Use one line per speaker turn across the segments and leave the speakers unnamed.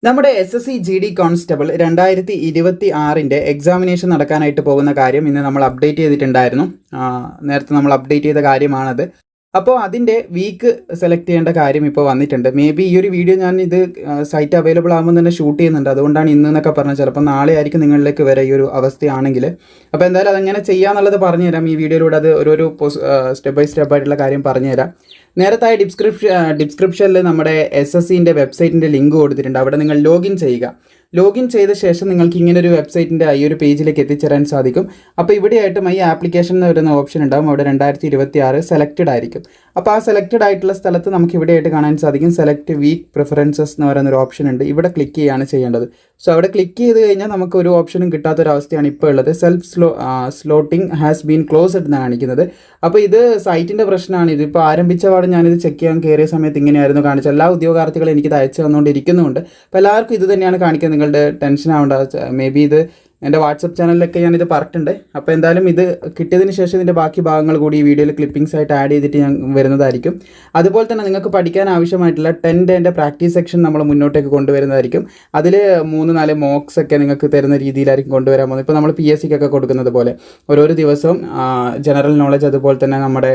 നമ്മുടെ SSC GD constable 2026 examination നടക്കാനായിട്ട് പോകുന്ന കാര്യം ഇന്ന് നമ്മൾ അപ്ഡേറ്റ് ചെയ്തിട്ടുണ്ടായിരുന്നു. നേരത്തെ നമ്മൾ അപ്ഡേറ്റ് ചെയ്ത കാര്യമാണത്. അപ്പോൾ അതിൻ്റെ വീക്ക് സെലക്ട് ചെയ്യേണ്ട കാര്യം ഇപ്പോൾ വന്നിട്ടുണ്ട്. മേ ബി ഈ ഒരു വീഡിയോ ഞാൻ ഇത് സൈറ്റ് അവൈലബിൾ ആകുമ്പോൾ തന്നെ ഷൂട്ട് ചെയ്യുന്നുണ്ട്. അതുകൊണ്ടാണ് ഇന്ന് എന്നൊക്കെ പറഞ്ഞത്. ചിലപ്പോൾ നാളെ ആയിരിക്കും നിങ്ങളിലേക്ക് വരെ ഈ ഒരു അവസ്ഥയാണെങ്കിൽ. അപ്പോൾ എന്തായാലും അതെങ്ങനെ ചെയ്യാന്നുള്ളത് പറഞ്ഞുതരാം ഈ വീഡിയോയിലൂടെ. അത് ഓരോരോ സ്റ്റെപ്പ് ബൈ സ്റ്റെപ്പ് ആയിട്ടുള്ള കാര്യം പറഞ്ഞുതരാം. നേരത്തെ ഡിസ്ക്രിപ്ഷനിൽ നമ്മുടെ SSCൻ്റെ വെബ്സൈറ്റിൻ്റെ ലിങ്ക് കൊടുത്തിട്ടുണ്ട്. അവിടെ നിങ്ങൾ ലോഗിൻ ചെയ്യുക. ലോഗിൻ ചെയ്ത ശേഷം നിങ്ങൾക്ക് ഇങ്ങനൊരു വെബ്സൈറ്റിൻ്റെ ഈ ഒരു പേജിലേക്ക് എത്തിച്ചേരാൻ സാധിക്കും. അപ്പോൾ ഇവിടെയായിട്ട് മൈ ആപ്ലിക്കേഷൻ എന്ന് വരുന്ന ഓപ്ഷൻ ഉണ്ടാകും. അവിടെ 2026 സെലക്റ്റഡ് ആയിരിക്കും. അപ്പോൾ ആ സെലക്റ്റഡ് ആയിട്ടുള്ള സ്ഥലത്ത് നമുക്ക് ഇവിടെയായിട്ട് കാണാൻ സാധിക്കും സെലക്ട് വീക്ക് പ്രിഫറൻസസ് എന്ന് പറയുന്നൊരു ഓപ്ഷൻ ഉണ്ട്. ഇവിടെ ക്ലിക്ക് ചെയ്യുകയാണ് ചെയ്യേണ്ടത്. സോ അവിടെ ക്ലിക്ക് ചെയ്ത് കഴിഞ്ഞാൽ നമുക്ക് ഒരു ഓപ്ഷനും കിട്ടാത്തൊരവസ്ഥയാണ് ഇപ്പോൾ ഉള്ളത്. സ്ലോട്ടിംഗ് ഹാസ് ബീൻ ക്ലോസ്ഡ് എന്നാണ് കാണിക്കുന്നത്. അപ്പോൾ ഇത് സൈറ്റിൻ്റെ പ്രശ്നമാണ്. ഇതിപ്പോൾ ആരംഭിച്ച പാട് ഞാനിത് ചെക്ക് ചെയ്യാൻ കയറിയ സമയത്ത് ഇങ്ങനെയായിരുന്നു കാണിച്ചത്. എല്ലാ ഉദ്യോഗാർത്ഥികളും എനിക്കിത് അയച്ചു തന്നുകൊണ്ടിരിക്കുന്നുണ്ട്. അപ്പോൾ എല്ലാവർക്കും ഇത് തന്നെയാണ് കാണിക്കുന്നത്. നിങ്ങളുടെ ടെൻഷൻ ആവേണ്ട. മേ ബി ഇത് എൻ്റെ വാട്സപ്പ് ചാനലിലൊക്കെ ഞാനിത് പറഞ്ഞിട്ടുണ്ട്. അപ്പോൾ എന്തായാലും ഇത് കിട്ടിയതിന് ശേഷം ഇതിൻ്റെ ബാക്കി ഭാഗങ്ങൾ കൂടി ഈ വീഡിയോയിൽ ക്ലിപ്പിംഗ്സ് ആയിട്ട് ആഡ് ചെയ്തിട്ട് ഞാൻ വരുന്നതായിരിക്കും. അതുപോലെ തന്നെ നിങ്ങൾക്ക് പഠിക്കാൻ ആവശ്യമായിട്ടുള്ള 10 ഡേൻ്റെ പ്രാക്ടീസ് സെക്ഷൻ നമ്മൾ മുന്നോട്ടേക്ക് കൊണ്ടുവരുന്നതായിരിക്കും. അതിൽ 3-4 മോക്സ് ഒക്കെ നിങ്ങൾക്ക് തരുന്ന രീതിയിലായിരിക്കും കൊണ്ടുവരാൻ പോകുന്നത്. ഇപ്പോൾ നമ്മൾ PSCക്കൊക്കെ കൊടുക്കുന്നത് പോലെ ഓരോരോ ദിവസവും ജനറൽ നോളജ്, അതുപോലെ തന്നെ നമ്മുടെ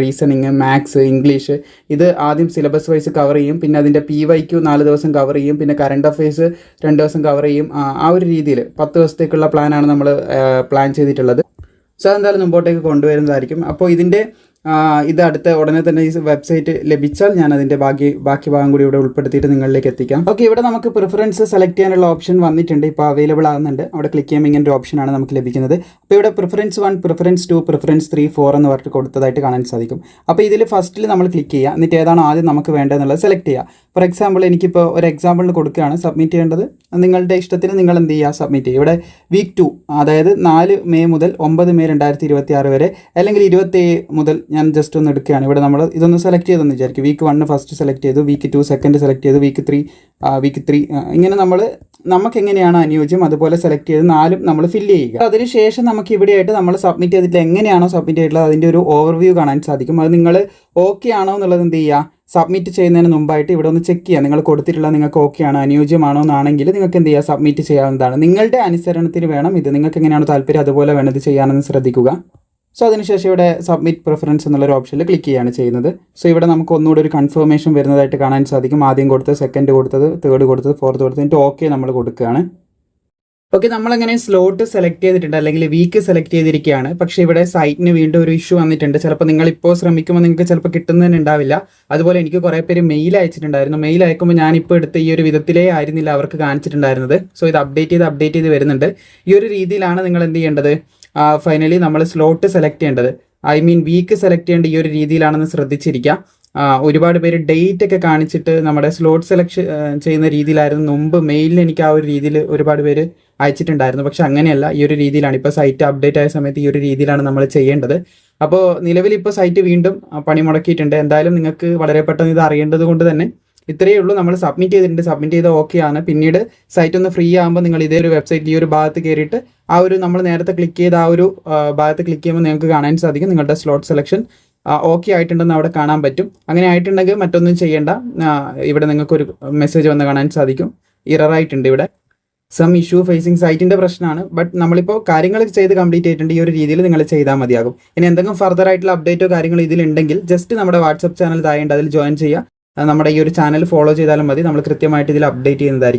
റീസണിങ്, മാത്സ്, ഇംഗ്ലീഷ്, ഇത് ആദ്യം സിലബസ് വൈസ് കവർ ചെയ്യും. പിന്നെ അതിൻ്റെ PYQ 4 ദിവസം കവർ ചെയ്യും. പിന്നെ കറണ്ട് അഫയേഴ്സ് 2 ദിവസം കവർ ചെയ്യും. ആ ഒരു രീതിയിൽ 10 ദിവസത്തേക്കുള്ള പ്ലാനാണ് നമ്മൾ പ്ലാൻ ചെയ്തിട്ടുള്ളത്. സോ അതെന്തായാലും മുമ്പോട്ടേക്ക് കൊണ്ടുവരുന്നതായിരിക്കും. അപ്പോൾ ഇതിൻ്റെ ഇത് അടുത്ത ഉടനെ തന്നെ ഈ വെബ്സൈറ്റ് ലഭിച്ചാൽ ഞാൻ അതിൻ്റെ ബാക്കി ഭാഗം കൂടി ഇവിടെ ഉൾപ്പെടുത്തിയിട്ട് നിങ്ങളിലേക്ക് എത്തിക്കാം. ഓക്കെ, ഇവിടെ നമുക്ക് പ്രിഫറൻസ് സെലക്ട് ചെയ്യാനുള്ള ഓപ്ഷൻ വന്നിട്ടുണ്ട്. ഇപ്പോൾ അവൈലബിൾ ആകുന്നുണ്ട്. അവിടെ ക്ലിക്ക് ചെയ്യുമ്പോൾ ഇങ്ങനൊരു ഓപ്ഷനാണ് നമുക്ക് ലഭിക്കുന്നത്. അപ്പോൾ ഇവിടെ പ്രിഫറൻസ് 1, പ്രിഫറൻസ് 2, പ്രിഫറൻസ് 3, 4 എന്ന് പറഞ്ഞിട്ട് കൊടുത്തതായിട്ട് കാണാൻ സാധിക്കും. അപ്പോൾ ഇതിൽ ഫസ്റ്റിൽ നമ്മൾ ക്ലിക്ക് ചെയ്യുക. എന്നിട്ട് ഏതാണോ ആദ്യം നമുക്ക് വേണ്ടതെന്നുള്ളത് സെലക്ട് ചെയ്യുക. ഫോർ എക്സാമ്പിൾ എനിക്കിപ്പോൾ ഒരു എക്സാമ്പിളിന് കൊടുക്കുകയാണ് സബ്മിറ്റ് ചെയ്യേണ്ടത്. നിങ്ങളുടെ ഇഷ്ടത്തിന് നിങ്ങൾ എന്ത് ചെയ്യുക, സബ്മിറ്റ് ചെയ്യുക. ഇവിടെ വീക്ക് 2, അതായത് 4 മെയ് മുതൽ 9 മെയ് 2026 വരെ, അല്ലെങ്കിൽ 27 മുതൽ ഞാൻ ജസ്റ്റ് ഒന്ന് എടുക്കുകയാണ്. ഇവിടെ നമ്മൾ ഇതൊന്ന് സെലക്ട് ചെയ്തെന്ന് വിചാരിക്കും. വീക്ക് 1 ഫസ്റ്റ് സെലക്ട് ചെയ്തു, വീക്ക് 2 സെക്കൻഡ് സെലക്ട് ചെയ്തു, വീക്ക് 3 ഇങ്ങനെ നമുക്ക് എങ്ങനെയാണ് അനുയോജ്യം അതുപോലെ സെലക്ട് ചെയ്ത് 4 നമ്മൾ ഫില്ല് ചെയ്യുക. അതിനുശേഷം നമുക്ക് ഇവിടെയായിട്ട് നമ്മൾ സബ്മിറ്റ് ചെയ്തിട്ട് എങ്ങനെയാണോ സബ്മിറ്റ് ചെയ്തിട്ടുള്ളത് അതിൻ്റെ ഒരു ഓവർവ്യൂ കാണാൻ സാധിക്കും. അത് നിങ്ങൾ ഓക്കെ ആണോ എന്നുള്ളത് എന്ത് ചെയ്യുക, സബ്മിറ്റ് ചെയ്യുന്നതിന് മുമ്പായിട്ട് ഇവിടെ ഒന്ന് ചെക്ക് ചെയ്യുക. നിങ്ങൾ കൊടുത്തിട്ടുള്ള നിങ്ങൾക്ക് ഓക്കെ ആണോ, അനുയോജ്യമാണോ എന്നാണെങ്കിൽ നിങ്ങൾക്ക് എന്ത് ചെയ്യുക, സബ്മിറ്റ് ചെയ്യാവുന്നതാണ്. നിങ്ങളുടെ അനുസരണത്തിന് വേണം ഇത്. നിങ്ങൾക്ക് എങ്ങനെയാണോ താല്പര്യം അതുപോലെ വേണം ഇത് ചെയ്യാനെന്ന് ശ്രദ്ധിക്കുക. സോ അതിനുശേഷം ഇവിടെ സബ്മിറ്റ് പ്രിഫറൻസ് എന്നുള്ളൊരു ഓപ്ഷനിൽ ക്ലിക്ക് ചെയ്യുകയാണ് ചെയ്യുന്നത്. സോ ഇവിടെ നമുക്ക് ഒന്നുകൂടി ഒരു കൺഫർമേഷൻ വരുന്നതായിട്ട് കാണാൻ സാധിക്കും. ആദ്യം കൊടുത്തത്, സെക്കൻഡ് കൊടുത്തത്, തേർഡ് കൊടുത്തത്, ഫോർത്ത് കൊടുത്തത്, എന്നിട്ട് ഓക്കെ നമ്മൾ കൊടുക്കുകയാണ്. ഓക്കെ, നമ്മളങ്ങനെ സ്ലോട്ട് സെലക്ട് ചെയ്തിട്ടുണ്ട്, അല്ലെങ്കിൽ വീക്ക് സെലക്ട് ചെയ്തിരിക്കുകയാണ്. പക്ഷേ ഇവിടെ സൈറ്റിന് വീണ്ടും ഒരു ഇഷ്യൂ വന്നിട്ടുണ്ട്. ചിലപ്പോൾ നിങ്ങളിപ്പോൾ ശ്രമിക്കുമ്പോൾ നിങ്ങൾക്ക് ചിലപ്പോൾ കിട്ടുന്നതിന് ഉണ്ടാവില്ല. അതുപോലെ എനിക്ക് കുറേ പേര് മെയിൽ അയച്ചിട്ടുണ്ടായിരുന്നു. മെയിൽ അയക്കുമ്പോൾ ഞാനിപ്പോൾ എടുത്ത ഈ ഒരു വിധത്തിലേ ആയിരുന്നില്ല അവർക്ക് കാണിച്ചിട്ടുണ്ടായിരുന്നത്. സോ ഇത് അപ്ഡേറ്റ് ചെയ്ത് വരുന്നുണ്ട്. ഈ ഒരു രീതിയിലാണ് നിങ്ങൾ എന്ത് ചെയ്യേണ്ടത്, ഫൈനലി നമ്മൾ സ്ലോട്ട് സെലക്ട് ചെയ്യേണ്ടത്, വീക്ക് സെലക്ട് ചെയ്യേണ്ട ഈ ഒരു രീതിയിലാണെന്ന് ശ്രദ്ധിച്ചിരിക്കുക. ഒരുപാട് പേര് ഡേറ്റ് ഒക്കെ കാണിച്ചിട്ട് നമ്മുടെ സ്ലോട്ട് സെലക്ട് ചെയ്യുന്ന രീതിയിലായിരുന്നു മുമ്പ്. മെയിലിൽ എനിക്ക് ആ ഒരു രീതിയിൽ ഒരുപാട് പേര് അയച്ചിട്ടുണ്ടായിരുന്നു. പക്ഷെ അങ്ങനെയല്ല, ഈ ഒരു രീതിയിലാണ് ഇപ്പോൾ സൈറ്റ് അപ്ഡേറ്റ് ആയ സമയത്ത് ഈ ഒരു രീതിയിലാണ് നമ്മൾ ചെയ്യേണ്ടത്. അപ്പോൾ നിലവിൽ ഇപ്പോൾ സൈറ്റ് വീണ്ടും പണി മുടക്കിയിട്ടുണ്ട്. എന്തായാലും നിങ്ങൾക്ക് വളരെ പെട്ടെന്ന് ഇത് അറിയേണ്ടത് കൊണ്ട് തന്നെ ഇത്രയേ ഉള്ളൂ. നമ്മൾ സബ്മിറ്റ് ചെയ്തിട്ടുണ്ട്. സബ്മിറ്റ് ചെയ്ത ഓക്കെ ആണ്. പിന്നീട് സൈറ്റ് ഒന്ന് ഫ്രീ ആകുമ്പോൾ നിങ്ങൾ ഇതേ ഒരു വെബ്സൈറ്റിൽ ഈ ഒരു ഭാഗത്ത് കയറിയിട്ട് നമ്മൾ നേരത്തെ ക്ലിക്ക് ചെയ്ത ആ ഒരു ഭാഗത്ത് ക്ലിക്ക് ചെയ്യുമ്പോൾ നിങ്ങൾക്ക് കാണാൻ സാധിക്കും നിങ്ങളുടെ സ്ലോട്ട് സെലക്ഷൻ ഓക്കെ ആയിട്ടുണ്ടെന്ന് അവിടെ കാണാൻ പറ്റും. അങ്ങനെ ആയിട്ടുണ്ടെങ്കിൽ മറ്റൊന്നും ചെയ്യേണ്ട. ഇവിടെ നിങ്ങൾക്കൊരു മെസ്സേജ് വന്ന് കാണാൻ സാധിക്കും, ഇററായിട്ടുണ്ട്, ഇവിടെ സം ഇഷ്യൂ ഫേസിങ് സൈറ്റിൻ്റെ പ്രശ്നമാണ്. ബട്ട് നമ്മളിപ്പോൾ കാര്യങ്ങൾ ചെയ്ത് കംപ്ലീറ്റ് ചെയ്തിട്ടുണ്ട്. ഈ ഒരു രീതിയിൽ നിങ്ങൾ ചെയ്താൽ മതിയാകും. ഇനി എന്തെങ്കിലും ഫർദർ ആയിട്ടുള്ള അപ്ഡേറ്റോ കാര്യങ്ങളോ ഇതിലുണ്ടെങ്കിൽ ജസ്റ്റ് നമ്മുടെ വാട്സപ്പ് ചാനൽ താഴെയുണ്ട്, അതിൽ ജോയിൻ ചെയ്യുക. നമ്മുടെ ഈ ഒരു ചാനൽ ഫോളോ ചെയ്താലും മതി. നമ്മൾ കൃത്യമായിട്ട് ഇതിൽ അപ്ഡേറ്റ് ചെയ്യുന്നതായിരിക്കും.